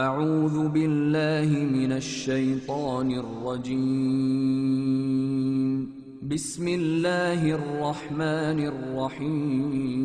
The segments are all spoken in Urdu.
اعوذ باللہ من الشیطان الرجیم بسم اللہ الرحمن الرحیم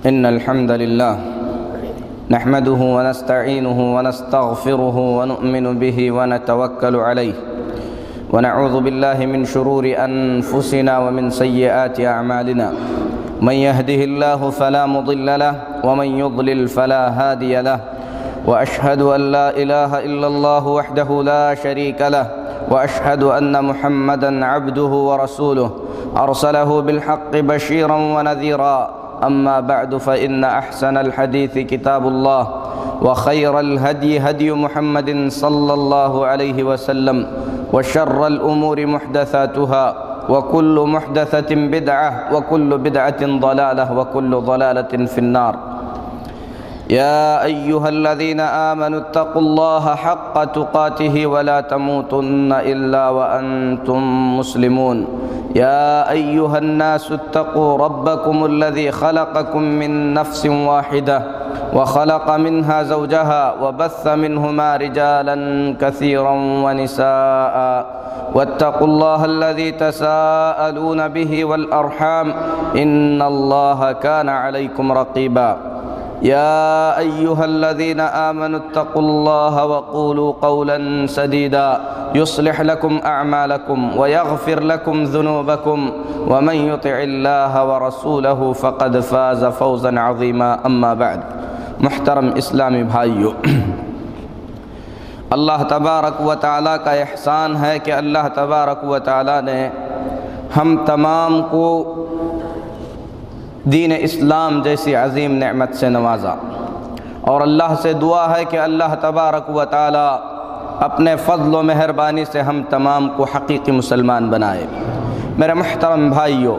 إن الحمد لله نحمده ونستعينه ونستغفره ونؤمن به ونتوكل عليه ونعوذ بالله من شرور أنفسنا ومن سيئات أعمالنا من يهده الله فلا مضل له ومن يضلل فلا هادي له وأشهد أن لا إله إلا الله وحده لا شريك له وأشهد أن محمدًا عبده ورسوله أرسله بالحق بشيرا ونذيرا أما بعد فإن أحسن الحديث كتاب الله وخير الهدي هدي محمد صلى الله عليه وسلم وشر الأمور محدثاتها وكل محدثة بدعة وكل بدعة ضلالة وكل ضلالة في النار يا أيها الذين آمنوا اتقوا الله حق تقاته ولا تموتن إلا وأنتم مسلمون يا أيها الناس اتقوا ربكم الذي خلقكم من نفس واحدة وخلق منها زوجها وبث منهما رجالا كثيرا ونساء واتقوا الله الذي تساءلون به والأرحام إن الله كان عليكم رقيبا يا أيها الذين آمنوا اتقوا الله وقولوا قولا سديدا يصلح لكم أعمالكم ويغفر لكم ذنوبكم ومن يطع الله ورسوله فقد فاز فوزا عظيما أما بعد محترم اسلامی بھائیو، اللہ تبارک و تعالیٰ کا احسان ہے کہ اللہ تبارک و تعالیٰ نے ہم تمام کو دین اسلام جیسی عظیم نعمت سے نوازا، اور اللہ سے دعا ہے کہ اللہ تبارک و تعالیٰ اپنے فضل و مہربانی سے ہم تمام کو حقیقی مسلمان بنائے۔ میرے محترم بھائیو،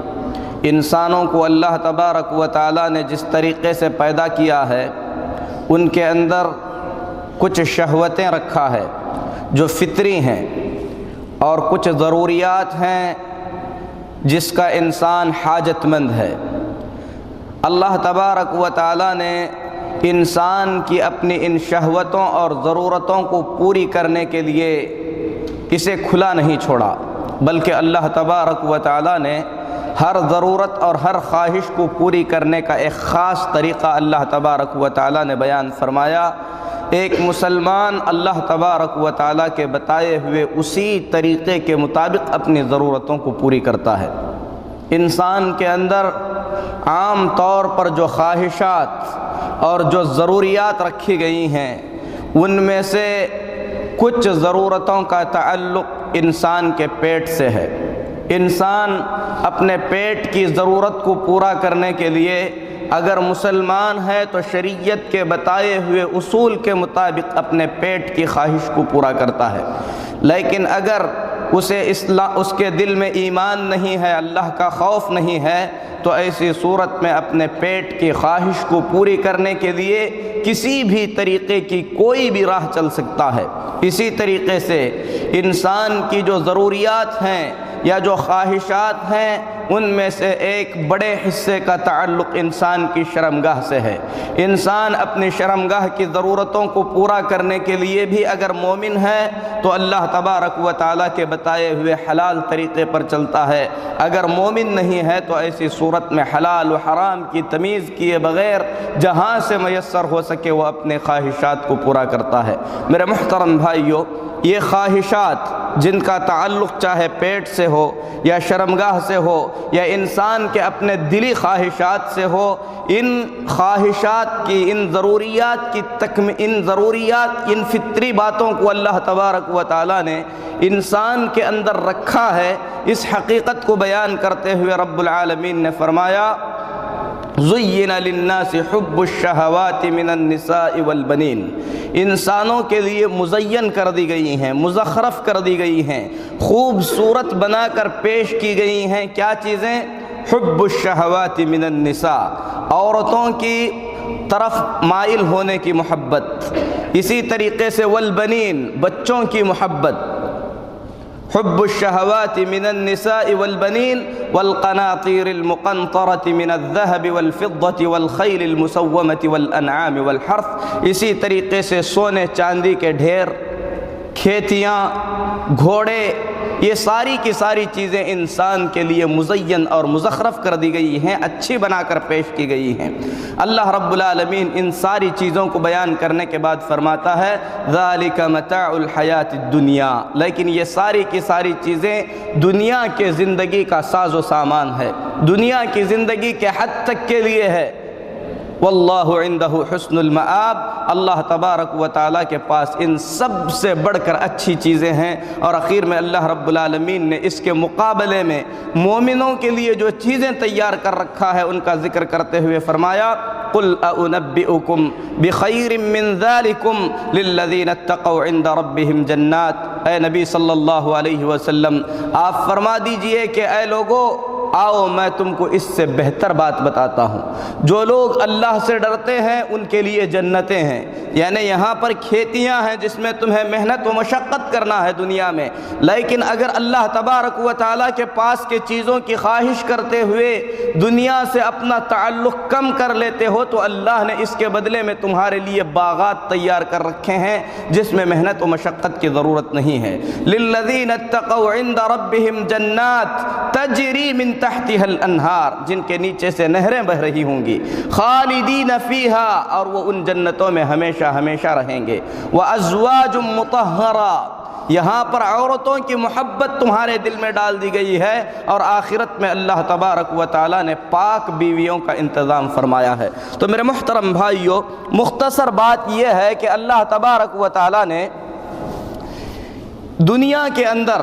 انسانوں کو اللہ تبارک و تعالیٰ نے جس طریقے سے پیدا کیا ہے، ان کے اندر کچھ شہوتیں رکھا ہے جو فطری ہیں، اور کچھ ضروریات ہیں جس کا انسان حاجت مند ہے۔ اللہ تبارک و تعالیٰ نے انسان کی اپنی ان شہوتوں اور ضرورتوں کو پوری کرنے کے لیے اسے کھلا نہیں چھوڑا، بلکہ اللہ تبارک و تعالیٰ نے ہر ضرورت اور ہر خواہش کو پوری کرنے کا ایک خاص طریقہ اللہ تبارک و تعالیٰ نے بیان فرمایا۔ ایک مسلمان اللہ تبارک و تعالیٰ کے بتائے ہوئے اسی طریقے کے مطابق اپنی ضرورتوں کو پوری کرتا ہے۔ انسان کے اندر عام طور پر جو خواہشات اور جو ضروریات رکھی گئی ہیں، ان میں سے کچھ ضرورتوں کا تعلق انسان کے پیٹ سے ہے۔ انسان اپنے پیٹ کی ضرورت کو پورا کرنے کے لیے اگر مسلمان ہے تو شریعت کے بتائے ہوئے اصول کے مطابق اپنے پیٹ کی خواہش کو پورا کرتا ہے، لیکن اگر اس کے دل میں ایمان نہیں ہے، اللہ کا خوف نہیں ہے، تو ایسی صورت میں اپنے پیٹ کی خواہش کو پوری کرنے کے لیے کسی بھی طریقے کی کوئی بھی راہ چل سکتا ہے۔ اسی طریقے سے انسان کی جو ضروریات ہیں یا جو خواہشات ہیں، ان میں سے ایک بڑے حصے کا تعلق انسان کی شرمگاہ سے ہے۔ انسان اپنی شرمگاہ کی ضرورتوں کو پورا کرنے کے لیے بھی اگر مومن ہے تو اللہ تبارک و تعالیٰ کے بتائے ہوئے حلال طریقے پر چلتا ہے، اگر مومن نہیں ہے تو ایسی صورت میں حلال و حرام کی تمیز کیے بغیر جہاں سے میسر ہو سکے وہ اپنے خواہشات کو پورا کرتا ہے۔ میرے محترم بھائیو، یہ خواہشات جن کا تعلق چاہے پیٹ سے ہو یا شرمگاہ سے ہو یا انسان کے اپنے دلی خواہشات سے ہو، ان خواہشات کی، ان ضروریات، ان فطری باتوں کو اللہ تبارک و تعالیٰ نے انسان کے اندر رکھا ہے۔ اس حقیقت کو بیان کرتے ہوئے رب العالمین نے فرمایا زُيِّنَ لِلنَّاسِ حُبُّ الشَّهَوَاتِ مِنَ النِّسَاءِ وَالْبَنِينَ، انسانوں کے لیے مزین کر دی گئی ہیں، مزخرف کر دی گئی ہیں، خوبصورت بنا کر پیش کی گئی ہیں کیا چیزیں؟ حب الشہوات من النساء، عورتوں کی طرف مائل ہونے کی محبت، اسی طریقے سے والبنین، بچوں کی محبت۔ حب الشہوات من النساء والبنین والقناطیر المقنطرة من الذهب والفضة والخیل المسومة والانعام والحرث، اسی طریقے سے سونے چاندی کے ڈھیر، کھیتیاں، گھوڑے، یہ ساری کی ساری چیزیں انسان کے لیے مزین اور مزخرف کر دی گئی ہیں، اچھی بنا کر پیش کی گئی ہیں۔ اللہ رب العالمین ان ساری چیزوں کو بیان کرنے کے بعد فرماتا ہے ذَلِكَ مَتَاعُ الْحَيَاةِ الدُّنْيَا، لیکن یہ ساری کی ساری چیزیں دنیا کے زندگی کا ساز و سامان ہے، دنیا کی زندگی کے حد تک کے لیے ہے۔ واللہ عندہ حسن المآب، اللہ تبارک و تعالیٰ کے پاس ان سب سے بڑھ کر اچھی چیزیں ہیں۔ اور اخیر میں اللہ رب العالمین نے اس کے مقابلے میں مومنوں کے لیے جو چیزیں تیار کر رکھا ہے ان کا ذکر کرتے ہوئے فرمایا قُلْ أَؤُنَبِّئُكُمْ بِخَيْرٍ مِّن ذَلِكُمْ لِلَّذِينَ اتَّقَوْا عِندَ رَبِّهِمْ جَنَّاتٍ، اے نبی صلی اللہ علیہ وسلم آپ فرما دیجئے کہ اے لوگو آؤ میں تم کو اس سے بہتر بات بتاتا ہوں، جو لوگ اللہ سے ڈرتے ہیں ان کے لیے جنتیں ہیں، یعنی یہاں پر کھیتیاں ہیں جس میں تمہیں محنت و مشقت کرنا ہے دنیا میں، لیکن اگر اللہ تبارک و تعالیٰ کے پاس کے چیزوں کی خواہش کرتے ہوئے دنیا سے اپنا تعلق کم کر لیتے ہو تو اللہ نے اس کے بدلے میں تمہارے لیے باغات تیار کر رکھے ہیں جس میں محنت و مشقت کی ضرورت نہیں ہے۔ لِلَّذِينَ اتَّقَوْا عِندَ رَبِّهِمْ جَنَّاتٍ تَجْرِي مِن تحتها الانہار، جن کے نیچے سے نہریں بہہ رہی ہوں گی، خالدین فیہا، اور وہ ان جنتوں میں ہمیشہ ہمیشہ رہیں گے، وازواج مطہرہ، یہاں پر عورتوں کی محبت تمہارے دل میں ڈال دی گئی ہے، اور آخرت میں اللہ تبارک و تعالیٰ نے پاک بیویوں کا انتظام فرمایا ہے۔ تو میرے محترم بھائیو، مختصر بات یہ ہے کہ اللہ تبارک و تعالیٰ نے دنیا کے اندر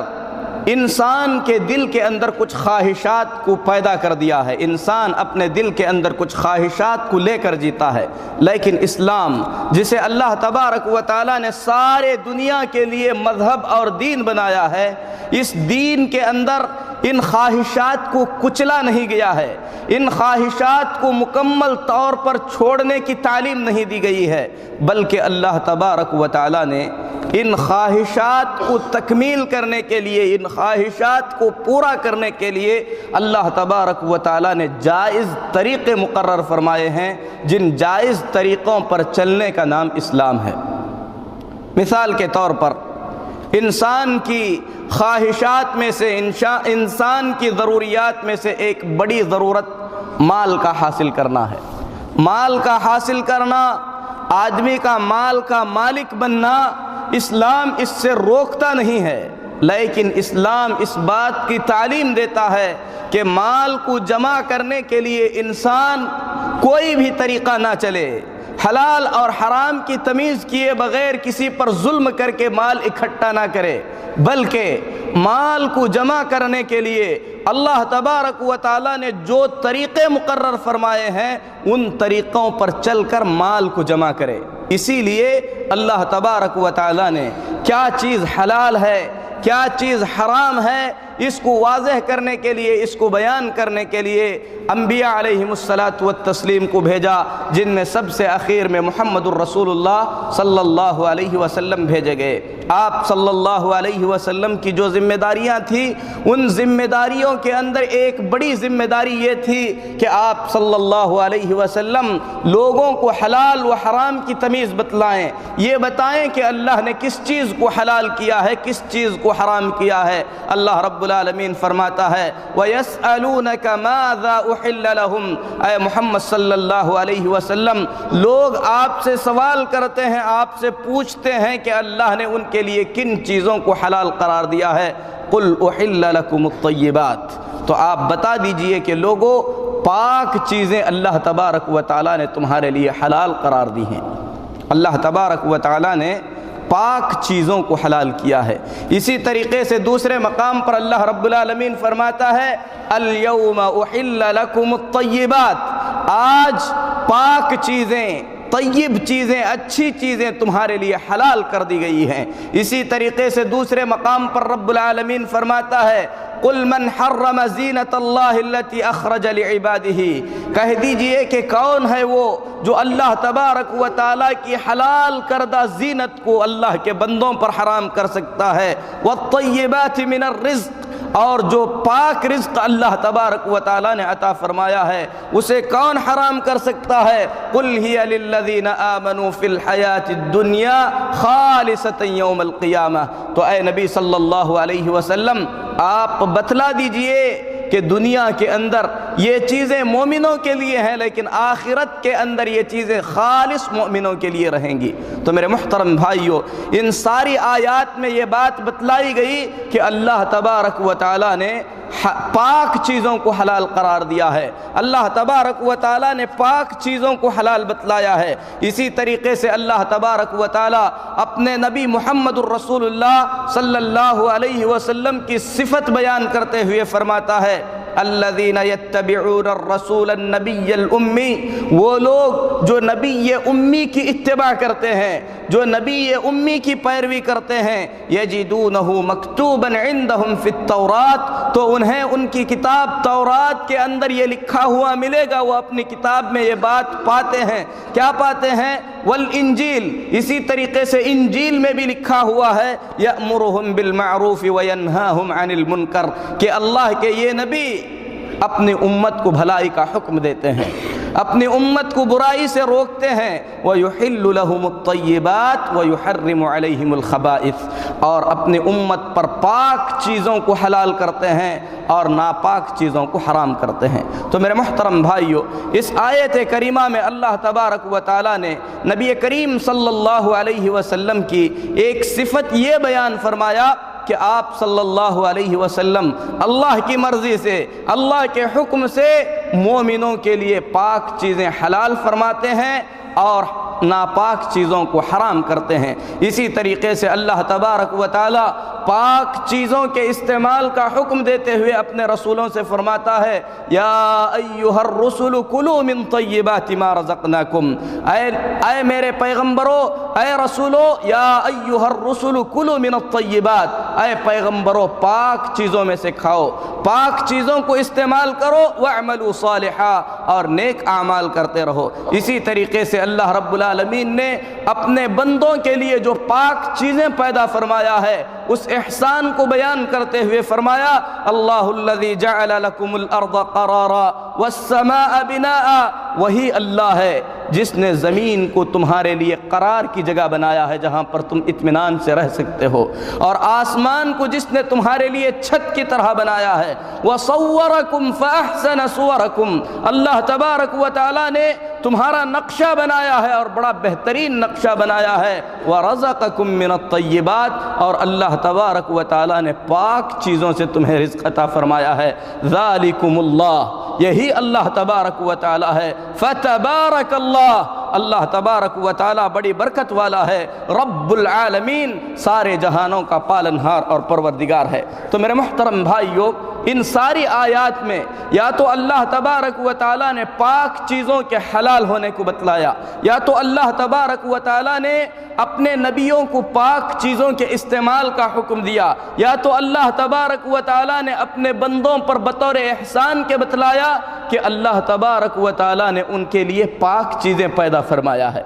انسان کے دل کے اندر کچھ خواہشات کو پیدا کر دیا ہے، انسان اپنے دل کے اندر کچھ خواہشات کو لے کر جیتا ہے، لیکن اسلام جسے اللہ تبارک و تعالیٰ نے سارے دنیا کے لیے مذہب اور دین بنایا ہے، اس دین کے اندر ان خواہشات کو کچلا نہیں گیا ہے، ان خواہشات کو مکمل طور پر چھوڑنے کی تعلیم نہیں دی گئی ہے، بلکہ اللہ تبارک و تعالیٰ نے ان خواہشات کو تکمیل کرنے کے لیے، ان خواہشات کو پورا کرنے کے لیے اللہ تبارک و تعالیٰ نے جائز طریقے مقرر فرمائے ہیں، جن جائز طریقوں پر چلنے کا نام اسلام ہے۔ مثال کے طور پر انسان کی خواہشات میں سے، انسان کی ضروریات میں سے ایک بڑی ضرورت مال کا حاصل کرنا ہے۔ مال کا حاصل کرنا، آدمی کا مال کا مالک بننا، اسلام اس سے روکتا نہیں ہے، لیکن اسلام اس بات کی تعلیم دیتا ہے کہ مال کو جمع کرنے کے لیے انسان کوئی بھی طریقہ نہ چلے، حلال اور حرام کی تمیز کیے بغیر کسی پر ظلم کر کے مال اکٹھا نہ کرے، بلکہ مال کو جمع کرنے کے لیے اللہ تبارک و تعالیٰ نے جو طریقے مقرر فرمائے ہیں ان طریقوں پر چل کر مال کو جمع کرے۔ اسی لیے اللہ تبارک و تعالیٰ نے کیا چیز حلال ہے، کیا چیز حرام ہے، اس کو واضح کرنے کے لیے، اس کو بیان کرنے کے لیے انبیاء علیہم الصلاۃ والتسلیم کو بھیجا، جن میں سب سے اخیر میں محمد الرسول اللہ صلی اللہ علیہ وسلم بھیجے گئے۔ آپ صلی اللہ علیہ وسلم کی جو ذمہ داریاں تھیں، ان ذمہ داریوں کے اندر ایک بڑی ذمہ داری یہ تھی کہ آپ صلی اللہ علیہ وسلم لوگوں کو حلال و حرام کی تمیز بتلائیں، یہ بتائیں کہ اللہ نے کس چیز کو حلال کیا ہے، کس چیز کو حرام کیا ہے۔ اللہ رب العالمین فرماتا ہے وَيَسْأَلُونَكَ مَاذَا أُحِلَّ لَهُمْ، اے محمد صلی اللہ علیہ وسلم، لوگ آپ سے سوال کرتے ہیں، آپ سے پوچھتے ہیں کہ اللہ نے ان کے لیے کن چیزوں کو حلال قرار دیا ہے۔ قُلْ أُحِلَّ لَكُمُ الطَّيِّبَاتِ، تو آپ بتا دیجئے کہ لوگوں، پاک چیزیں اللہ تبارک و تعالیٰ نے تمہارے لیے حلال قرار دی ہیں۔ اللہ تبارک و تعالیٰ نے پاک چیزوں کو حلال کیا ہے۔ اسی طریقے سے دوسرے مقام پر اللہ رب العالمین فرماتا ہے اليوم احل لکم الطیبات، آج پاک چیزیں، طیب چیزیں، اچھی چیزیں تمہارے لیے حلال کر دی گئی ہیں۔ اسی طریقے سے دوسرے مقام پر رب العالمین فرماتا ہے قُلْ مَنْ حَرَّمَ زِينَةَ اللَّهِ الَّتِي أَخْرَجَ لِعِبَادِهِ، کہہ دیجئے کہ کون ہے وہ جو اللہ تبارک و تعالیٰ کی حلال کردہ زینت کو اللہ کے بندوں پر حرام کر سکتا ہے۔ وَالطَّيِّبَاتِ مِنَ الرِّزْقِ، اور جو پاک رزق اللہ تبارک و تعالیٰ نے عطا فرمایا ہے اسے کون حرام کر سکتا ہے؟ قُلْ هِيَ لِلَّذِينَ آمَنُوا فِي الْحَيَاةِ الدُّنْيَا خَالِصَةً يَوْمَ الْقِيَامَةِ، تو اے نبی صلی اللہ علیہ وسلم آپ بتلا دیجئے کہ دنیا کے اندر یہ چیزیں مومنوں کے لیے ہیں، لیکن آخرت کے اندر یہ چیزیں خالص مومنوں کے لیے رہیں گی۔ تو میرے محترم بھائیوں، ان ساری آیات میں یہ بات بتلائی گئی کہ اللہ تبارک و تعالیٰ نے پاک چیزوں کو حلال قرار دیا ہے، اللہ تبارک و تعالیٰ نے پاک چیزوں کو حلال بتلایا ہے۔ اسی طریقے سے اللہ تبارک و تعالیٰ اپنے نبی محمد الرسول اللہ صلی اللہ علیہ وسلم کی صفت بیان کرتے ہوئے فرماتا ہے الذین یتبعون الرسول النبی الامی، وہ لوگ جو نبی امی کی اتباع کرتے ہیں، جو نبی امی کی پیروی کرتے ہیں، یجدونہ مکتوبا عندہم فی التوراۃ، تو انہیں ان کی کتاب تورات کے اندر یہ لکھا ہوا ملے گا، وہ اپنی کتاب میں یہ بات پاتے ہیں۔ کیا پاتے ہیں؟ والانجیل، اسی طریقے سے انجیل میں بھی لکھا ہوا ہے یأمرہم بالمعروف وینہاہم عن المنکر، کہ اللہ کے یہ نبی اپنی امت کو بھلائی کا حکم دیتے ہیں، اپنی امت کو برائی سے روکتے ہیں۔ وَيُحِلُّ لَهُمُ الطَّيِّبَاتِ وَيُحَرِّمُ عَلَيْهِمُ الْخَبَائِثِ، اور اپنی امت پر پاک چیزوں کو حلال کرتے ہیں اور ناپاک چیزوں کو حرام کرتے ہیں۔ تو میرے محترم بھائیوں، اس آیت کریمہ میں اللہ تبارک و تعالیٰ نے نبی کریم صلی اللہ علیہ وسلم کی ایک صفت یہ بیان فرمایا کہ آپ صلی اللہ علیہ وسلم اللہ کی مرضی سے، اللہ کے حکم سے مومنوں کے لیے پاک چیزیں حلال فرماتے ہیں اور ناپاک چیزوں کو حرام کرتے ہیں۔ اسی طریقے سے اللہ تبارک و تعالیٰ پاک چیزوں کے استعمال کا حکم دیتے ہوئے اپنے رسولوں سے فرماتا ہے یا ایھا الرسل کلوا من طیبات ما رزقناکم، اے میرے پیغمبروں، اے رسولوں، یا ایھا الرسل کلوا من الطیبات، اے پیغمبروں پاک چیزوں میں سے کھاؤ، پاک چیزوں کو استعمال کرو، واعملوا صالحا، اور نیک اعمال کرتے رہو۔ اسی طریقے سے اللہ رب العالمین نے اپنے بندوں کے لیے جو پاک چیزیں پیدا فرمایا ہے اس احسان کو بیان کرتے ہوئے فرمایا اللہ الذی جعل لکم الارض قرارا والسماء بناء، وہی اللہ ہے جس نے زمین کو تمہارے لیے قرار کی جگہ بنایا ہے جہاں پر تم اطمینان سے رہ سکتے ہو، اور آسمان کو جس نے تمہارے لیے چھت کی طرح بنایا ہے، وصورکم فاحسن صورکم، اللہ تبارک و تعالیٰ نے تمہارا نقشہ بنایا ہے اور بڑا بہترین نقشہ بنایا ہے، ورزقکم من الطیبات، اور اللہ تبارک و تعالیٰ نے پاک چیزوں سے تمہیں رزق عطا فرمایا ہے۔ ذالکم اللہ، یہی اللہ تبارک و تعالیٰ ہے۔ فتبارک اللہ، اللہ تبارک و تعالیٰ بڑی برکت والا ہے، رب العالمین، سارے جہانوں کا پالنہار اور پروردگار ہے۔ تو میرے محترم بھائیوں، ان ساری آیات میں یا تو اللہ تبارک و تعالیٰ نے پاک چیزوں کے حلال ہونے کو بتلایا، یا تو اللہ تبارک و تعالیٰ نے اپنے نبیوں کو پاک چیزوں کے استعمال کا حکم دیا، یا تو اللہ تبارک و تعالیٰ نے اپنے بندوں پر بطور احسان کے بتلایا کہ اللہ تبارک و تعالیٰ نے ان کے لیے پاک چیزیں پیدا فرمایا ہے۔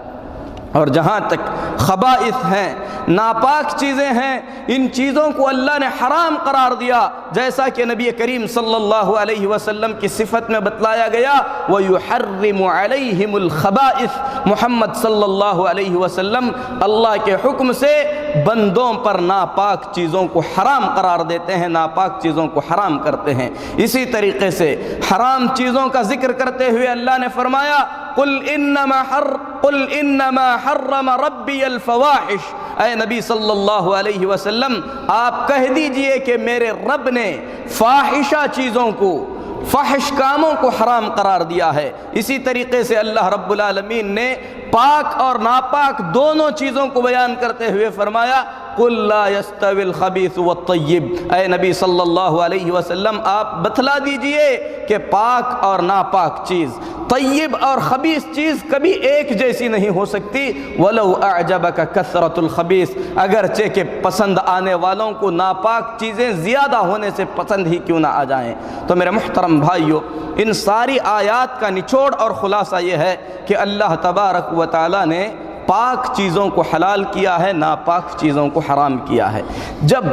اور جہاں تک خبائث ہیں، ناپاک چیزیں ہیں، ان چیزوں کو اللہ نے حرام قرار دیا، جیسا کہ نبی کریم صلی اللہ علیہ وسلم کی صفت میں بتلایا گیا وَيُحَرِّمُ عَلَيْهِمُ الْخَبَائِث، محمد صلی اللہ علیہ وسلم اللہ کے حکم سے بندوں پر ناپاک چیزوں کو حرام قرار دیتے ہیں، ناپاک چیزوں کو حرام کرتے ہیں۔ اسی طریقے سے حرام چیزوں کا ذکر کرتے ہوئے اللہ نے فرمایا قل انما حرم ربی الفواحش، اے نبی صلی اللہ علیہ وسلم آپ کہہ دیجئے کہ میرے رب نے فاحشہ چیزوں کو، فحش کاموں کو حرام قرار دیا ہے۔ اسی طریقے سے اللہ رب العالمین نے پاک اور ناپاک دونوں چیزوں کو بیان کرتے ہوئے فرمایا قل لا يستوي الخبيث والطيب، اے نبی صلی اللہ علیہ وسلم آپ بتلا دیجئے کہ پاک اور ناپاک چیز، طیب اور خبیث چیز کبھی ایک جیسی نہیں ہو سکتی۔ وَلَوْ أَعْجَبَكَ كَثْرَةُ الْخَبِيثِ، اگرچہ کہ پسند آنے والوں کو ناپاک چیزیں زیادہ ہونے سے پسند ہی کیوں نہ آ جائیں۔ تو میرے محترم بھائیو، ان ساری آیات کا نچوڑ اور خلاصہ یہ ہے کہ اللہ تبارک و تعالیٰ نے پاک چیزوں کو حلال کیا ہے، ناپاک چیزوں کو حرام کیا ہے۔ جب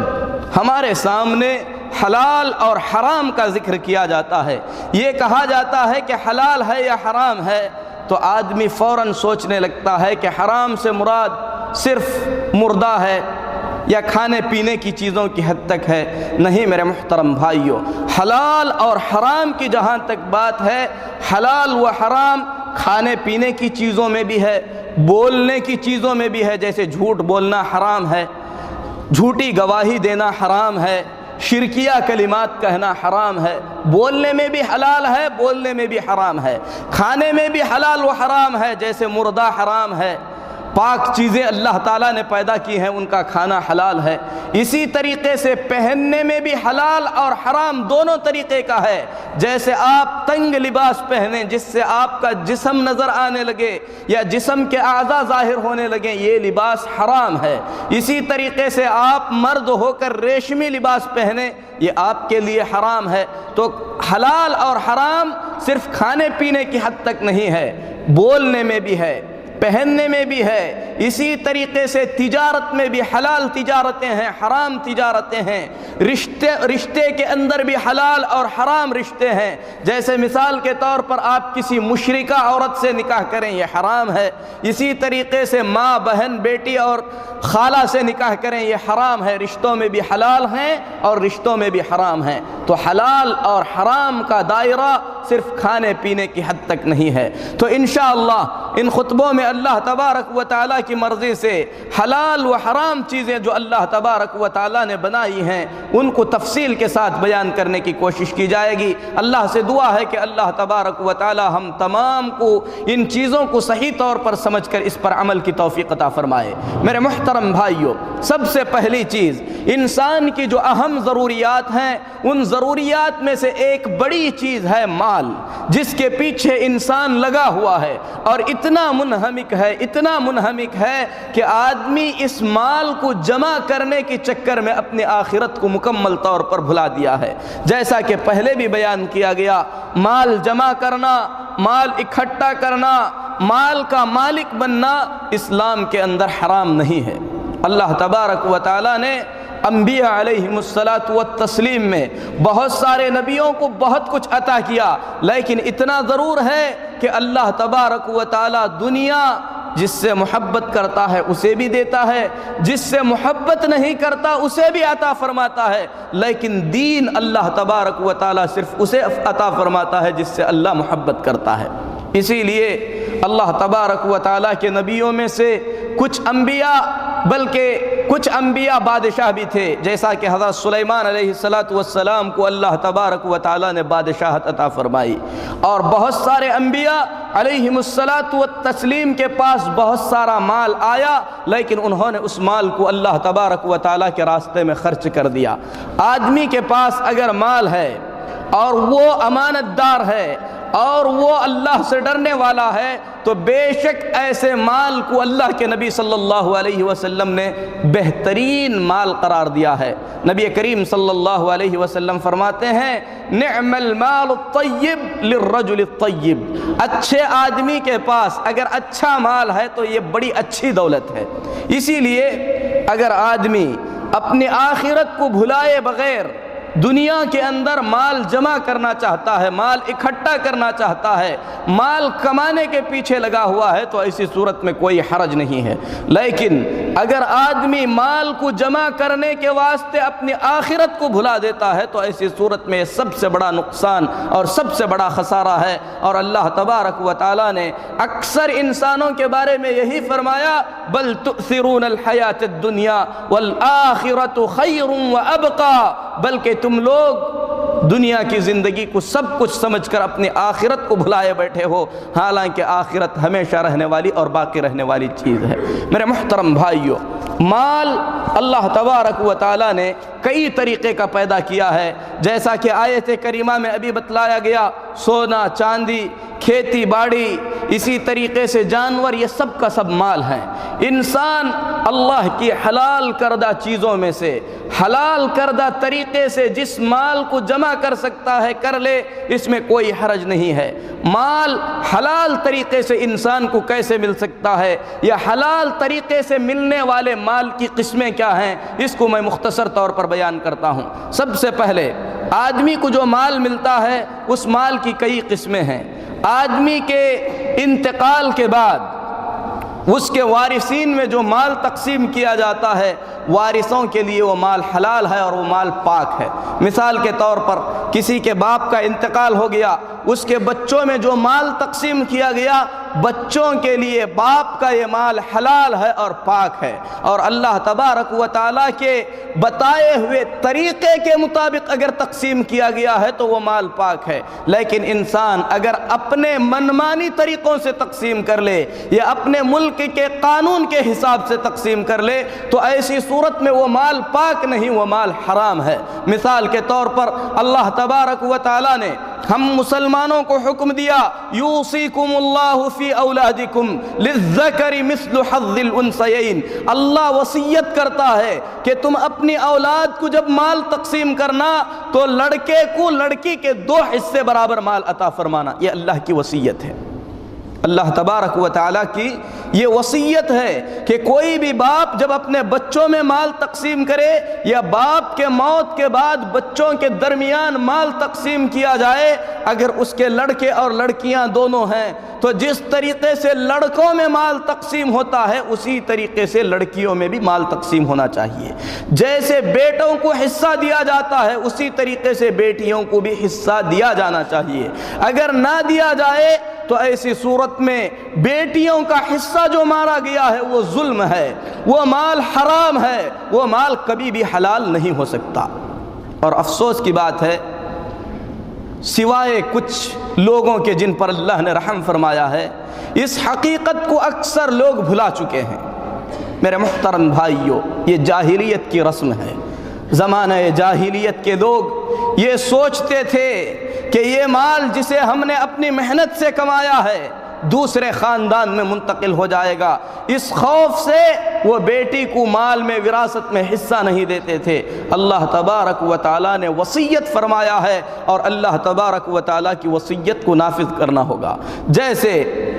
ہمارے سامنے حلال اور حرام کا ذکر کیا جاتا ہے، یہ کہا جاتا ہے کہ حلال ہے یا حرام ہے، تو آدمی فوراً سوچنے لگتا ہے کہ حرام سے مراد صرف مردہ ہے یا کھانے پینے کی چیزوں کی حد تک ہے۔ نہیں میرے محترم بھائیو، حلال اور حرام کی جہاں تک بات ہے، حلال و حرام کھانے پینے کی چیزوں میں بھی ہے، بولنے کی چیزوں میں بھی ہے، جیسے جھوٹ بولنا حرام ہے، جھوٹی گواہی دینا حرام ہے، شرکیہ کلمات کہنا حرام ہے، بولنے میں بھی حلال ہے، بولنے میں بھی حرام ہے، کھانے میں بھی حلال و حرام ہے، جیسے مردہ حرام ہے، پاک چیزیں اللہ تعالیٰ نے پیدا کی ہیں ان کا کھانا حلال ہے۔ اسی طریقے سے پہننے میں بھی حلال اور حرام دونوں طریقے کا ہے، جیسے آپ تنگ لباس پہنیں جس سے آپ کا جسم نظر آنے لگے یا جسم کے اعضاء ظاہر ہونے لگیں، یہ لباس حرام ہے۔ اسی طریقے سے آپ مرد ہو کر ریشمی لباس پہنیں، یہ آپ کے لیے حرام ہے۔ تو حلال اور حرام صرف کھانے پینے کی حد تک نہیں ہے، بولنے میں بھی ہے، پہننے میں بھی ہے۔ اسی طریقے سے تجارت میں بھی حلال تجارتیں ہیں، حرام تجارتیں ہیں، رشتے کے اندر بھی حلال اور حرام رشتے ہیں، جیسے مثال کے طور پر آپ کسی مشرکہ عورت سے نکاح کریں یہ حرام ہے۔ اسی طریقے سے ماں، بہن، بیٹی اور خالہ سے نکاح کریں یہ حرام ہے، رشتوں میں بھی حلال ہیں اور رشتوں میں بھی حرام ہیں۔ تو حلال اور حرام کا دائرہ صرف کھانے پینے کی حد تک نہیں ہے۔ تو انشاءاللہ ان خطبوں میں اللہ تبارک و تعالیٰ کی مرضی سے حلال و حرام چیزیں جو اللہ تبارک و تعالیٰ نے بنائی ہیں ان کو تفصیل کے ساتھ بیان کرنے کی کوشش کی جائے گی۔ اللہ سے دعا ہے کہ اللہ تبارک و تعالیٰ ہم تمام کو ان چیزوں کو صحیح طور پر سمجھ کر اس پر عمل کی توفیق عطا فرمائے۔ میرے محترم بھائیوں، سب سے پہلی چیز انسان کی جو اہم ضروریات ہیں ان ضروریات میں سے ایک بڑی چیز ہے مال، جس کے پیچھے انسان لگا ہوا ہے اور اتنا منہمک ہے کہ آدمی اس مال کو جمع کرنے کے چکر میں اپنی آخرت کو مکمل طور پر بھلا دیا ہے۔ جیسا کہ پہلے بھی بیان کیا گیا، مال جمع کرنا، مال اکٹھا کرنا، مال کا مالک بننا اسلام کے اندر حرام نہیں ہے۔ اللہ تبارک و تعالیٰ نے انبیاء علیہم الصلاۃ والتسلیم میں بہت سارے نبیوں کو بہت کچھ عطا کیا، لیکن اتنا ضرور ہے کہ اللہ تبارک و تعالیٰ دنیا جس سے محبت کرتا ہے اسے بھی دیتا ہے، جس سے محبت نہیں کرتا اسے بھی عطا فرماتا ہے، لیکن دین اللہ تبارک و تعالیٰ صرف اسے عطا فرماتا ہے جس سے اللہ محبت کرتا ہے۔ اسی لیے اللہ تبارک و تعالیٰ کے نبیوں میں سے کچھ انبیاء، بلکہ کچھ انبیاء بادشاہ بھی تھے، جیسا کہ حضرت سلیمان علیہ السلام کو اللہ تبارک و تعالیٰ نے بادشاہت عطا فرمائی، اور بہت سارے انبیاء علیہم السلام کے پاس بہت سارا مال آیا، لیکن انہوں نے اس مال کو اللہ تبارک و تعالیٰ کے راستے میں خرچ کر دیا۔ آدمی کے پاس اگر مال ہے اور وہ امانت دار ہے اور وہ اللہ سے ڈرنے والا ہے تو بے شک ایسے مال کو اللہ کے نبی صلی اللہ علیہ وسلم نے بہترین مال قرار دیا ہے۔ نبی کریم صلی اللہ علیہ وسلم فرماتے ہیں نعم المال الطیب للرجل الطیب، اچھے آدمی کے پاس اگر اچھا مال ہے تو یہ بڑی اچھی دولت ہے۔ اسی لیے اگر آدمی اپنی آخرت کو بھلائے بغیر دنیا کے اندر مال جمع کرنا چاہتا ہے، مال اکٹھا کرنا چاہتا ہے، مال کمانے کے پیچھے لگا ہوا ہے تو ایسی صورت میں کوئی حرج نہیں ہے۔ لیکن اگر آدمی مال کو جمع کرنے کے واسطے اپنی آخرت کو بھلا دیتا ہے تو ایسی صورت میں سب سے بڑا نقصان اور سب سے بڑا خسارہ ہے۔ اور اللہ تبارک و تعالیٰ نے اکثر انسانوں کے بارے میں یہی فرمایا بل تؤثرون الحیات الدنیا والآخرۃ خیر وابقی، بلکہ تم لوگ دنیا کی زندگی کو سب کچھ سمجھ کر اپنی آخرت کو بھلائے بیٹھے ہو، حالانکہ آخرت ہمیشہ رہنے والی اور باقی رہنے والی چیز ہے۔ میرے محترم بھائیو، مال اللہ تبارک و تعالیٰ نے کئی طریقے کا پیدا کیا ہے، جیسا کہ آیت کریمہ میں ابھی بتلایا گیا، سونا چاندی، کھیتی باڑی، اسی طریقے سے جانور، یہ سب کا سب مال ہیں۔ انسان اللہ کی حلال کردہ چیزوں میں سے، حلال کردہ طریقے سے جس مال کو جمع کر سکتا ہے کر لے، اس میں کوئی حرج نہیں ہے۔ مال حلال طریقے سے انسان کو کیسے مل سکتا ہے یا حلال طریقے سے ملنے والے مال کی قسمیں کیا ہیں، اس کو میں مختصر طور پر بیان کرتا ہوں۔ سب سے پہلے آدمی کو جو مال ملتا ہے اس مال کی کئی قسمیں ہیں۔ آدمی کے انتقال کے بعد اس کے وارثین میں جو مال تقسیم کیا جاتا ہے، وارثوں کے لیے وہ مال حلال ہے اور وہ مال پاک ہے۔ مثال کے طور پر کسی کے باپ کا انتقال ہو گیا، اس کے بچوں میں جو مال تقسیم کیا گیا، بچوں کے لیے باپ کا یہ مال حلال ہے اور پاک ہے، اور اللہ تبارک و تعالیٰ کے بتائے ہوئے طریقے کے مطابق اگر تقسیم کیا گیا ہے تو وہ مال پاک ہے۔ لیکن انسان اگر اپنے منمانی طریقوں سے تقسیم کر لے یا اپنے ملک کے قانون کے حساب سے تقسیم کر لے تو ایسی صورت میں وہ مال پاک نہیں، وہ مال حرام ہے۔ مثال کے طور پر اللہ تبارک و تعالیٰ نے ہم مسلمانوں کو حکم دیا یوصیکم اللہ فی اولادکم للذکر مثل حظ الانثیین، اللہ وصیت کرتا ہے کہ تم اپنی اولاد کو جب مال تقسیم کرنا تو لڑکے کو لڑکی کے 2 حصے برابر مال عطا فرمانا، یہ اللہ کی وصیت ہے۔ اللہ تبارک و تعالیٰ کی یہ وصیت ہے کہ کوئی بھی باپ جب اپنے بچوں میں مال تقسیم کرے یا باپ کے موت کے بعد بچوں کے درمیان مال تقسیم کیا جائے، اگر اس کے لڑکے اور لڑکیاں دونوں ہیں تو جس طریقے سے لڑکوں میں مال تقسیم ہوتا ہے اسی طریقے سے لڑکیوں میں بھی مال تقسیم ہونا چاہیے۔ جیسے بیٹوں کو حصہ دیا جاتا ہے اسی طریقے سے بیٹیوں کو بھی حصہ دیا جانا چاہیے۔ اگر نہ دیا جائے تو ایسی صورت میں بیٹیوں کا حصہ جو مارا گیا ہے وہ ظلم ہے، وہ مال حرام ہے، وہ مال کبھی بھی حلال نہیں ہو سکتا۔ اور افسوس کی بات ہے سوائے کچھ لوگوں کے جن پر اللہ نے رحم فرمایا ہے، اس حقیقت کو اکثر لوگ بھلا چکے ہیں۔ میرے محترم بھائیوں، یہ جاہلیت کی رسم ہے۔ زمانہ جاہلیت کے لوگ یہ سوچتے تھے کہ یہ مال جسے ہم نے اپنی محنت سے کمایا ہے دوسرے خاندان میں منتقل ہو جائے گا، اس خوف سے وہ بیٹی کو مال میں وراثت میں حصہ نہیں دیتے تھے۔ اللہ تبارک و تعالیٰ نے وصیت فرمایا ہے اور اللہ تبارک و تعالیٰ کی وصیت کو نافذ کرنا ہوگا۔ جیسے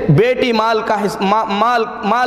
بیٹی مال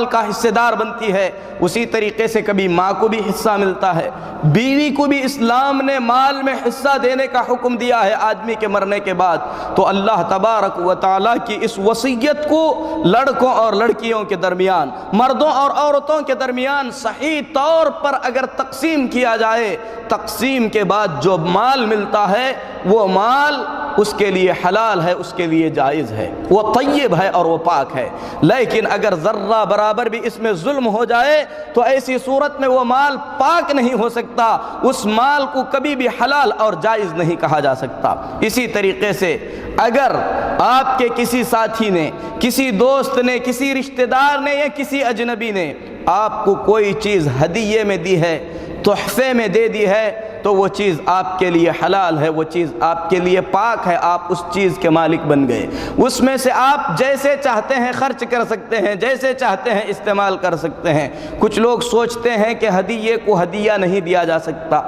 کا حصہ دار بنتی ہے اسی طریقے سے کبھی ماں کو بھی حصہ ملتا ہے۔ بیوی کو بھی اسلام نے مال میں حصہ دینے کا حکم دیا ہے آدمی کے مرنے کے بعد۔ تو اللہ تبارک و تعالیٰ کی اس وصیت کو لڑکوں اور لڑکیوں کے درمیان، مردوں اور عورتوں کے درمیان صحیح طور پر اگر تقسیم کیا جائے، تقسیم کے بعد جو مال ملتا ہے وہ مال اس کے لیے حلال ہے، اس کے لیے جائز ہے، وہ طیب ہے اور وہ پاک ہے۔ لیکن اگر ذرہ برابر بھی اس میں ظلم ہو جائے تو ایسی صورت میں وہ مال پاک نہیں ہو سکتا، اس مال کو کبھی بھی حلال اور جائز نہیں کہا جا سکتا۔ اسی طریقے سے اگر آپ کے کسی ساتھی نے، کسی دوست نے، کسی رشتہ دار نے یا کسی اجنبی نے آپ کو کوئی چیز ہدیے میں دی ہے، تحفے میں دے دی ہے، تو وہ چیز آپ کے لیے حلال ہے، وہ چیز آپ کے لیے پاک ہے، آپ اس چیز کے مالک بن گئے۔ اس میں سے آپ جیسے چاہتے ہیں خرچ کر سکتے ہیں، جیسے چاہتے ہیں استعمال کر سکتے ہیں۔ کچھ لوگ سوچتے ہیں کہ ہدیے کو ہدیہ نہیں دیا جا سکتا،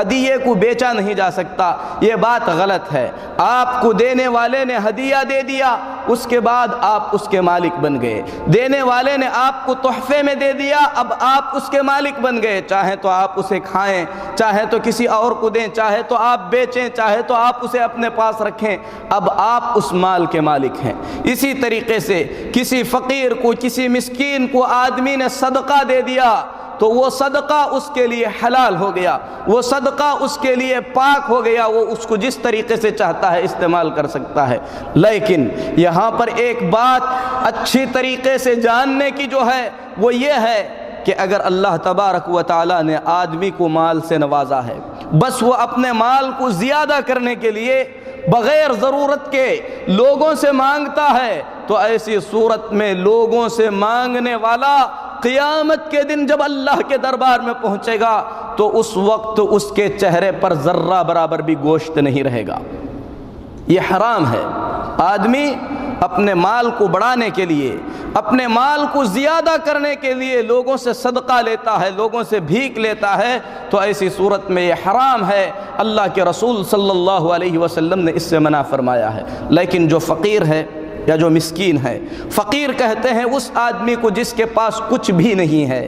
ہدیے کو بیچا نہیں جا سکتا، یہ بات غلط ہے۔ آپ کو دینے والے نے ہدیہ دے دیا، اس کے بعد آپ اس کے مالک بن گئے۔ دینے والے نے آپ کو تحفے میں دے دیا، اب آپ اس کے مالک بن گئے۔ چاہے تو آپ اسے کھائیں، چاہے تو کسی اور کو دیں، چاہے تو آپ بیچیں، چاہے تو آپ اسے اپنے پاس رکھیں، اب آپ اس مال کے مالک ہیں۔ اسی طریقے سے کسی فقیر کو، کسی مسکین کو آدمی نے صدقہ دے دیا تو وہ صدقہ اس کے لیے حلال ہو گیا، وہ صدقہ اس کے لیے پاک ہو گیا، وہ اس کو جس طریقے سے چاہتا ہے استعمال کر سکتا ہے۔ لیکن یہاں پر ایک بات اچھی طریقے سے جاننے کی جو ہے وہ یہ ہے کہ اگر اللہ تبارک و تعالیٰ نے آدمی کو مال سے نوازا ہے، بس وہ اپنے مال کو زیادہ کرنے کے لیے بغیر ضرورت کے لوگوں سے مانگتا ہے، تو ایسی صورت میں لوگوں سے مانگنے والا قیامت کے دن جب اللہ کے دربار میں پہنچے گا تو اس وقت اس کے چہرے پر ذرہ برابر بھی گوشت نہیں رہے گا۔ یہ حرام ہے۔ آدمی اپنے مال کو بڑھانے کے لیے، اپنے مال کو زیادہ کرنے کے لیے لوگوں سے صدقہ لیتا ہے، لوگوں سے بھیک لیتا ہے، تو ایسی صورت میں یہ حرام ہے۔ اللہ کے رسول صلی اللہ علیہ وسلم نے اس سے منع فرمایا ہے۔ لیکن جو فقیر ہے یا جو مسکین ہے، فقیر کہتے ہیں اس آدمی کو جس کے پاس کچھ بھی نہیں ہے،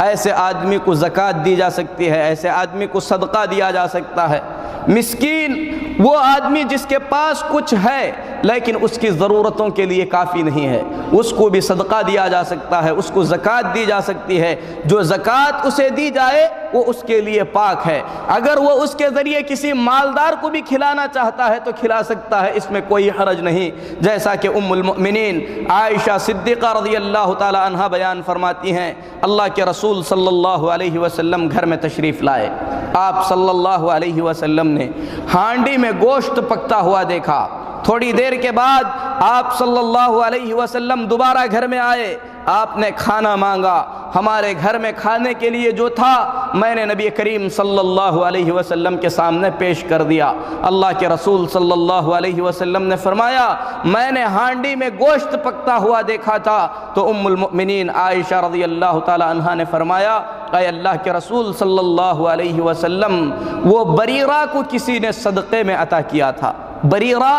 ایسے آدمی کو زکوٰۃ دی جا سکتی ہے، ایسے آدمی کو صدقہ دیا جا سکتا ہے۔ مسکین وہ آدمی جس کے پاس کچھ ہے لیکن اس کی ضرورتوں کے لیے کافی نہیں ہے، اس کو بھی صدقہ دیا جا سکتا ہے، اس کو زکوٰۃ دی جا سکتی ہے۔ جو زکوٰۃ اسے دی جائے وہ اس کے لیے پاک ہے۔ اگر وہ اس کے ذریعے کسی مالدار کو بھی کھلانا چاہتا ہے تو کھلا سکتا ہے، اس میں کوئی حرج نہیں۔ جیسا کہ ام المؤمنین عائشہ صدیقہ رضی اللہ تعالی عنہا بیان فرماتی ہیں، اللہ کے رسول صلی اللہ علیہ وسلم گھر میں تشریف لائے، آپ صلی اللہ علیہ وسلم نے ہانڈی میں گوشت پکتا ہوا دیکھا۔ تھوڑی دیر کے بعد آپ صلی اللہ علیہ وسلم دوبارہ گھر میں آئے، آپ نے کھانا مانگا۔ ہمارے گھر میں کھانے کے لیے جو تھا میں نے نبی کریم صلی اللہ علیہ وسلم کے سامنے پیش کر دیا۔ اللہ کے رسول صلی اللہ علیہ وسلم نے فرمایا میں نے ہانڈی میں گوشت پکتا ہوا دیکھا تھا، تو ام المؤمنین عائشہ رضی اللہ تعالی عنہا نے فرمایا اے اللہ کے رسول صلی اللہ علیہ وسلم، وہ بریرہ کو کسی نے صدقے میں عطا کیا تھا۔ بریرہ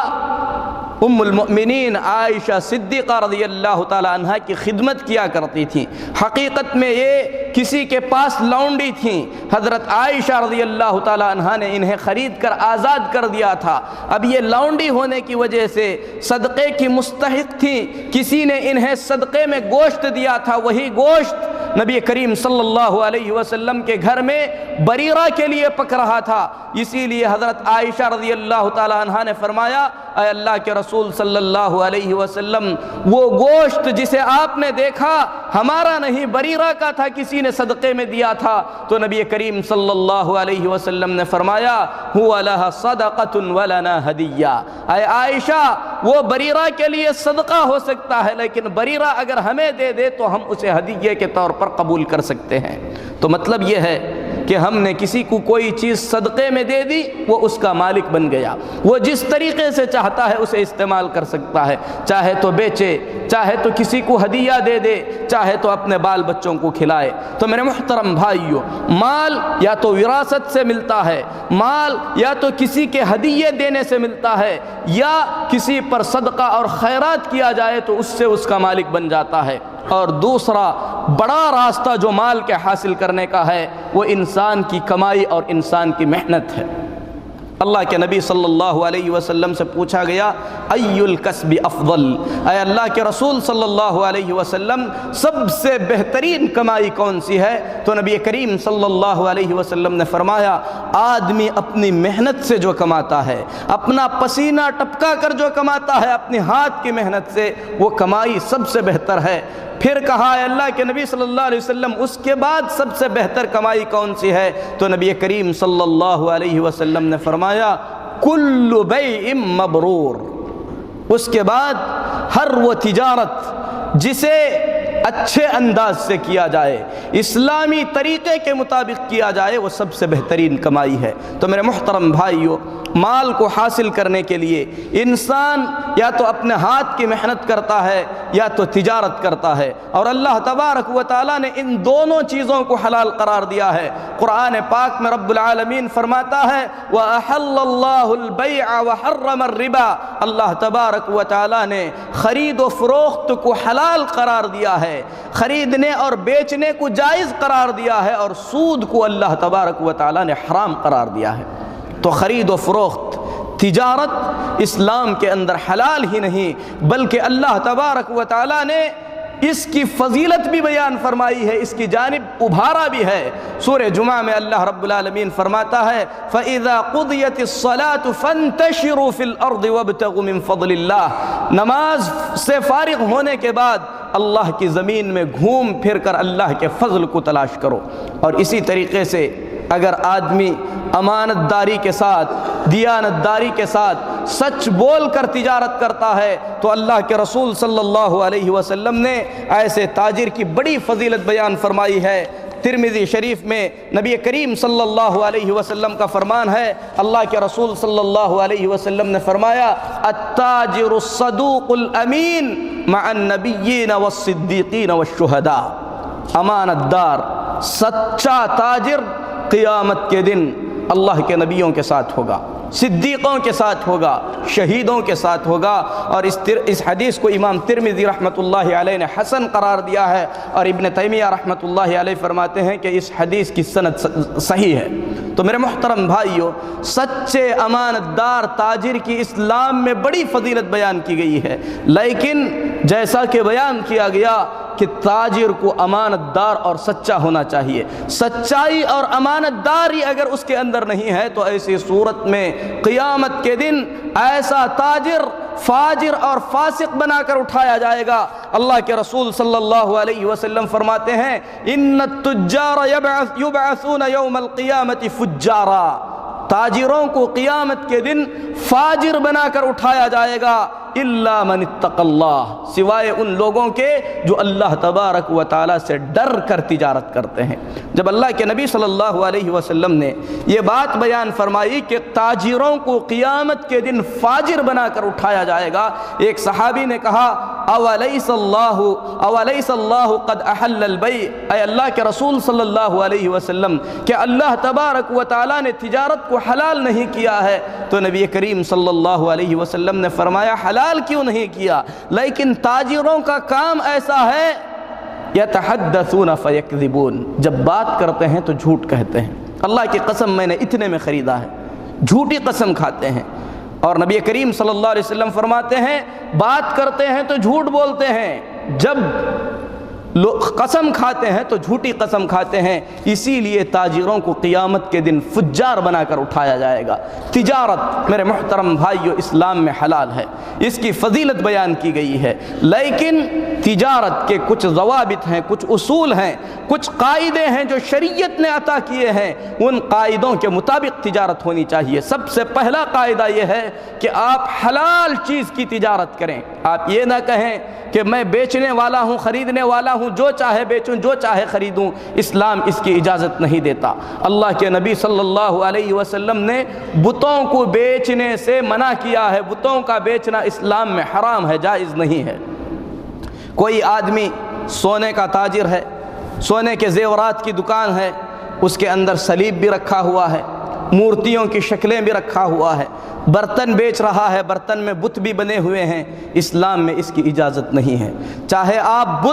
ام المؤمنین عائشہ صدیقہ رضی اللہ تعالی عنہا کی خدمت کیا کرتی تھیں۔ حقیقت میں یہ کسی کے پاس لونڈی تھیں، حضرت عائشہ رضی اللہ تعالی عنہا نے انہیں خرید کر آزاد کر دیا تھا۔ اب یہ لونڈی ہونے کی وجہ سے صدقے کی مستحق تھیں، کسی نے انہیں صدقے میں گوشت دیا تھا، وہی گوشت نبی کریم صلی اللہ علیہ وسلم کے گھر میں بریرہ کے لیے پک رہا تھا۔ اسی لیے حضرت عائشہ رضی اللہ تعالی عنہا نے فرمایا اے اللہ کے رسول صلی اللہ علیہ وسلم، وہ گوشت جسے آپ نے دیکھا ہمارا نہیں بریرہ کا تھا، کسی نے صدقے میں دیا تھا۔ تو نبی کریم صلی اللہ علیہ وسلم نے فرمایا ہوا لہا صدقۃ ولنا ہدیہ، اے عائشہ وہ بریرہ کے لیے صدقہ ہو سکتا ہے لیکن بریرہ اگر ہمیں دے دے تو ہم اسے ہدیے کے طور پر قبول کر سکتے ہیں۔ تو مطلب یہ ہے کہ ہم نے کسی کو کوئی چیز صدقے میں دے دی، وہ اس کا مالک بن گیا، وہ جس طریقے سے چاہتا ہے اسے استعمال کر سکتا ہے، چاہے تو بیچے، چاہے تو کسی کو ہدیہ دے دے، چاہے تو اپنے بال بچوں کو کھلائے۔ تو میرے محترم بھائیو، مال یا تو وراثت سے ملتا ہے، مال یا تو کسی کے ہدیے دینے سے ملتا ہے، یا کسی پر صدقہ اور خیرات کیا جائے تو اس سے اس کا مالک بن جاتا ہے۔ اور دوسرا بڑا راستہ جو مال کے حاصل کرنے کا ہے وہ انسان کی کمائی اور انسان کی محنت ہے۔ اللہ کے نبی صلی اللہ علیہ وسلم سے پوچھا گیا ای الکسب افضل، اے اللہ کے رسول صلی اللہ علیہ وسلم سب سے بہترین کمائی کون سی ہے؟ تو نبی کریم صلی اللہ علیہ وسلم نے فرمایا آدمی اپنی محنت سے جو کماتا ہے، اپنا پسینہ ٹپکا کر جو کماتا ہے اپنے ہاتھ کی محنت سے، وہ کمائی سب سے بہتر ہے۔ پھر کہا اے اللہ کے نبی صلی اللہ علیہ وسلم اس کے بعد سب سے بہتر کمائی کون سی ہے؟ تو نبی کریم صلی اللہ علیہ وسلم نے فرمایا کل بیع مبرور، اس کے بعد ہر وہ تجارت جسے اچھے انداز سے کیا جائے، اسلامی طریقے کے مطابق کیا جائے، وہ سب سے بہترین کمائی ہے۔ تو میرے محترم بھائیو، مال کو حاصل کرنے کے لیے انسان یا تو اپنے ہاتھ کی محنت کرتا ہے یا تو تجارت کرتا ہے، اور اللہ تبارک و تعالیٰ نے ان دونوں چیزوں کو حلال قرار دیا ہے۔ قرآن پاک میں رب العالمین فرماتا ہے وَأَحَلَّ اللَّهُ الْبَيْعَ وَحَرَّمَ الرِّبَا، اللہ تبارک و تعالیٰ نے خرید و فروخت کو حلال قرار دیا ہے، خریدنے اور بیچنے کو جائز قرار دیا ہے، اور سود کو اللہ تبارک و تعالیٰ نے حرام قرار دیا ہے۔ تو خرید و فروخت، تجارت اسلام کے اندر حلال ہی نہیں بلکہ اللہ تبارک و تعالیٰ نے اس کی فضیلت بھی بیان فرمائی ہے، اس کی جانب ابھارا بھی ہے۔ سورہ جمعہ میں اللہ رب العالمین فرماتا ہے فَإِذَا قُضِيَتِ الصَّلَاةُ فَانْتَشِرُوا فِي الْأَرْضِ وَابْتَغُوا مِنْ فَضْلِ اللَّهِ، نماز سے فارغ ہونے کے بعد اللہ کی زمین میں گھوم پھر کر اللہ کے فضل کو تلاش کرو۔ اور اسی طریقے سے اگر آدمی امانت داری کے ساتھ، دیانت داری کے ساتھ سچ بول کر تجارت کرتا ہے تو اللہ کے رسول صلی اللہ علیہ وسلم نے ایسے تاجر کی بڑی فضیلت بیان فرمائی ہے۔ ترمذی شریف میں نبی کریم صلی اللہ علیہ وسلم کا فرمان ہے، اللہ کے رسول صلی اللہ علیہ وسلم نے فرمایا التاجر الصدوق الامین مع النبیین والصدیقین والشہداء، امانت دار سچا تاجر قیامت کے دن اللہ کے نبیوں کے ساتھ ہوگا، صدیقوں کے ساتھ ہوگا، شہیدوں کے ساتھ ہوگا۔ اور اس حدیث کو امام ترمذی رحمۃ اللہ علیہ نے حسن قرار دیا ہے، اور ابن تیمیہ رحمۃ اللہ علیہ فرماتے ہیں کہ اس حدیث کی سند صحیح ہے۔ تو میرے محترم بھائیو، سچے امانت دار تاجر کی اسلام میں بڑی فضیلت بیان کی گئی ہے، لیکن جیسا کہ بیان کیا گیا کہ تاجر کو امانت دار اور سچا ہونا چاہیے۔ سچائی اور امانت داری اگر اس کے اندر نہیں ہے تو ایسی صورت میں قیامت کے دن ایسا تاجر فاجر اور فاسق بنا کر اٹھایا جائے گا۔ اللہ کے رسول صلی اللہ علیہ وسلم فرماتے ہیں ان التجار یبعثون یوم القیامت فجارا، تاجروں کو قیامت کے دن فاجر بنا کر اٹھایا جائے گا الا من اتقى اللہ، سوائے ان لوگوں کے جو اللہ تبارک و تعالیٰ سے ڈر کر تجارت کرتے ہیں۔ جب اللہ کے نبی صلی اللہ علیہ وسلم نے یہ بات بیان فرمائی کہ تاجروں کو قیامت کے دن فاجر بنا کر اٹھایا جائے گا، ایک صحابی نے کہا اولیس اللہ قد احل البیع، اے اللہ کے رسول صلی اللہ علیہ وسلم کہ اللہ تبارک و تعالیٰ نے تجارت کو حلال نہیں کیا ہے؟ تو نبی کریم صلی اللہ علیہ وسلم نے فرمایا حلال کیوں نہیں کیا، لیکن تاجروں کا کام ایسا ہے یتحدثون فیکذبون، جب بات کرتے ہیں تو جھوٹ کہتے ہیں۔ اللہ کی قسم میں نے اتنے میں خریدا ہے، جھوٹی قسم کھاتے ہیں۔ اور نبی کریم صلی اللہ علیہ وسلم فرماتے ہیں بات کرتے ہیں تو جھوٹ بولتے ہیں، جب قسم کھاتے ہیں تو جھوٹی قسم کھاتے ہیں، اسی لیے تاجروں کو قیامت کے دن فجار بنا کر اٹھایا جائے گا۔ تجارت میرے محترم بھائیو اسلام میں حلال ہے، اس کی فضیلت بیان کی گئی ہے، لیکن تجارت کے کچھ ضوابط ہیں، کچھ اصول ہیں، کچھ قاعدے ہیں جو شریعت نے عطا کیے ہیں، ان قاعدوں کے مطابق تجارت ہونی چاہیے۔ سب سے پہلا قاعدہ یہ ہے کہ آپ حلال چیز کی تجارت کریں۔ آپ یہ نہ کہیں کہ میں بیچنے والا ہوں، خریدنے والا ہوں، جو چاہے بیچوں جو چاہے خریدوں، اسلام اس کی اجازت نہیں دیتا۔ اللہ کے نبی صلی اللہ علیہ وسلم نے بتوں کو بیچنے سے منع کیا ہے، بتوں کا بیچنا اسلام میں حرام ہے، جائز نہیں ہے۔ کوئی آدمی سونے کا تاجر ہے، سونے کے زیورات کی دکان ہے، اس کے اندر صلیب بھی رکھا ہوا ہے، مورتیوں کی شکلیں بھی رکھا ہوا ہے، برتن بیچ رہا ہے، برتن میں بت بھی بنے ہوئے ہیں، اسلام میں اس کی اجازت نہیں ہے۔ چاہے آپ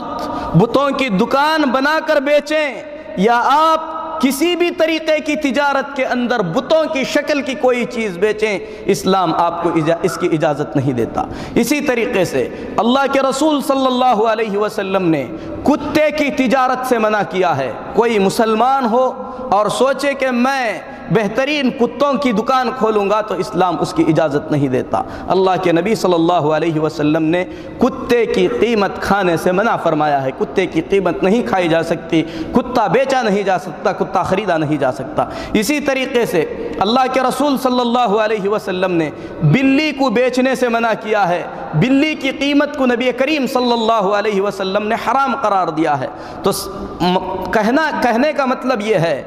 بتوں کی دکان بنا کر بیچیں یا آپ کسی بھی طریقے کی تجارت کے اندر بتوں کی شکل کی کوئی چیز بیچیں، اسلام آپ کو اس کی اجازت نہیں دیتا۔ اسی طریقے سے اللہ کے رسول صلی اللہ علیہ وسلم نے کتے کی تجارت سے منع کیا ہے۔ کوئی مسلمان ہو اور سوچے کہ میں بہترین کتوں کی دکان کھولوں گا تو اسلام اس کی اجازت نہیں دیتا۔ اللہ کے نبی صلی اللہ علیہ وسلم نے کتے کی قیمت کھانے سے منع فرمایا ہے۔ کتے کی قیمت نہیں کھائی جا سکتی، کتا بیچا نہیں جا سکتا، کتا خریدا نہیں جا سکتا۔ اسی طریقے سے اللہ کے رسول صلی اللہ علیہ وسلم نے بلی کو بیچنے سے منع کیا ہے۔ بلی کی قیمت کو نبی کریم صلی اللہ علیہ وسلم نے حرام قرار دیا ہے۔ تو کہنے کا مطلب یہ ہے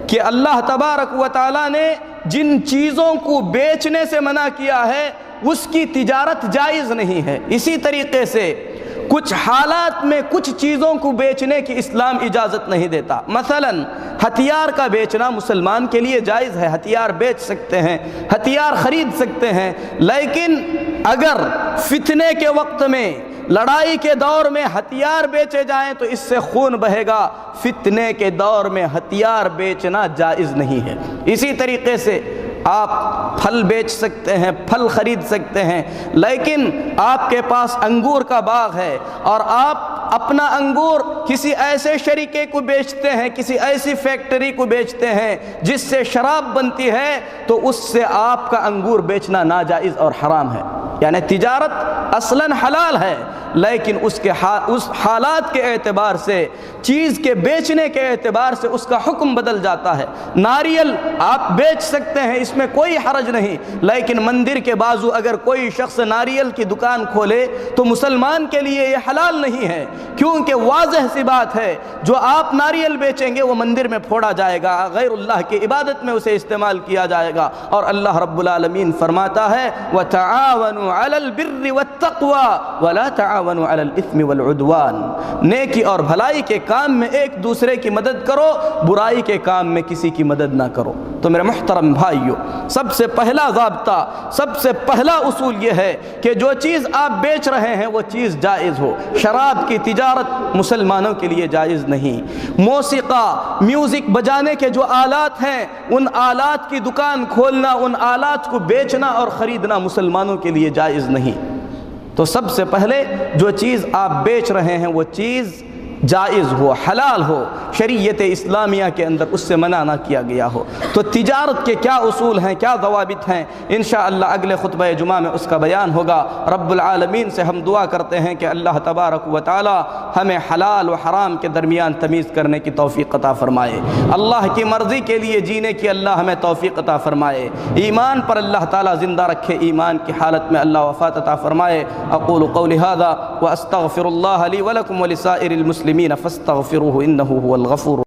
کہ اللہ تبارک و تعالیٰ نے جن چیزوں کو بیچنے سے منع کیا ہے اس کی تجارت جائز نہیں ہے۔ اسی طریقے سے کچھ حالات میں کچھ چیزوں کو بیچنے کی اسلام اجازت نہیں دیتا۔ مثلا ہتھیار کا بیچنا مسلمان کے لیے جائز ہے، ہتھیار بیچ سکتے ہیں، ہتھیار خرید سکتے ہیں، لیکن اگر فتنے کے وقت میں، لڑائی کے دور میں ہتھیار بیچے جائیں تو اس سے خون بہے گا۔ فتنے کے دور میں ہتھیار بیچنا جائز نہیں ہے۔ اسی طریقے سے آپ پھل بیچ سکتے ہیں، پھل خرید سکتے ہیں، لیکن آپ کے پاس انگور کا باغ ہے اور آپ اپنا انگور کسی ایسے شریکے کو بیچتے ہیں، کسی ایسی فیکٹری کو بیچتے ہیں جس سے شراب بنتی ہے، تو اس سے آپ کا انگور بیچنا ناجائز اور حرام ہے۔ یعنی تجارت اصلاً حلال ہے، لیکن اس حالات کے اعتبار سے، چیز کے بیچنے کے اعتبار سے اس کا حکم بدل جاتا ہے۔ ناریل آپ بیچ سکتے ہیں، اس میں کوئی حرج نہیں، لیکن مندر کے بازو اگر کوئی شخص ناریل کی دکان کھولے تو مسلمان کے لیے یہ حلال نہیں ہے، کیونکہ واضح سی بات ہے جو آپ ناریل بیچیں گے وہ مندر میں پھوڑا جائے گا، غیر اللہ کی عبادت میں اسے استعمال کیا جائے گا۔ اور اللہ رب العالمین فرماتا ہے وَتَعَاوَنُوا عَلَى الْبِرِّ وَالتَّقْوَى وَلَا تَعَاوَنُوا عَلَى الْإِثْمِ وَالْعُدْوَانِ۔ نیکی اور بھلائی کے کام میں ایک دوسرے کی مدد کرو، برائی کے کام میں کسی کی مدد نہ کرو۔ تو میرے محترم بھائیو، سب سے پہلا ضابطہ، سب سے پہلا اصول یہ ہے کہ جو چیز آپ بیچ رہے ہیں وہ چیز جائز ہو۔ شراب کی تجارت مسلمانوں کے لیے جائز نہیں۔ موسیقی، میوزک بجانے کے جو آلات ہیں، ان آلات کی دکان کھولنا، ان آلات کو بیچنا اور خریدنا مسلمانوں کے لیے جائز نہیں۔ تو سب سے پہلے جو چیز آپ بیچ رہے ہیں وہ چیز جائز ہو، حلال ہو، شریعت اسلامیہ کے اندر اس سے منع نہ کیا گیا ہو۔ تو تجارت کے کیا اصول ہیں، کیا ضوابط ہیں، انشاءاللہ اگلے خطبہ جمعہ میں اس کا بیان ہوگا۔ رب العالمین سے ہم دعا کرتے ہیں کہ اللہ تبارک و تعالی ہمیں حلال و حرام کے درمیان تمیز کرنے کی توفیق عطا فرمائے، اللہ کی مرضی کے لیے جینے کی اللہ ہمیں توفیق عطا فرمائے، ایمان پر اللہ تعالی زندہ رکھے، ایمان کی حالت میں اللہ وفات عطا فرمائے۔ اقول قولی ھذا واستغفر اللہ لی ولکم ولسائر المسلمین فاستغفروه انه هو الغفور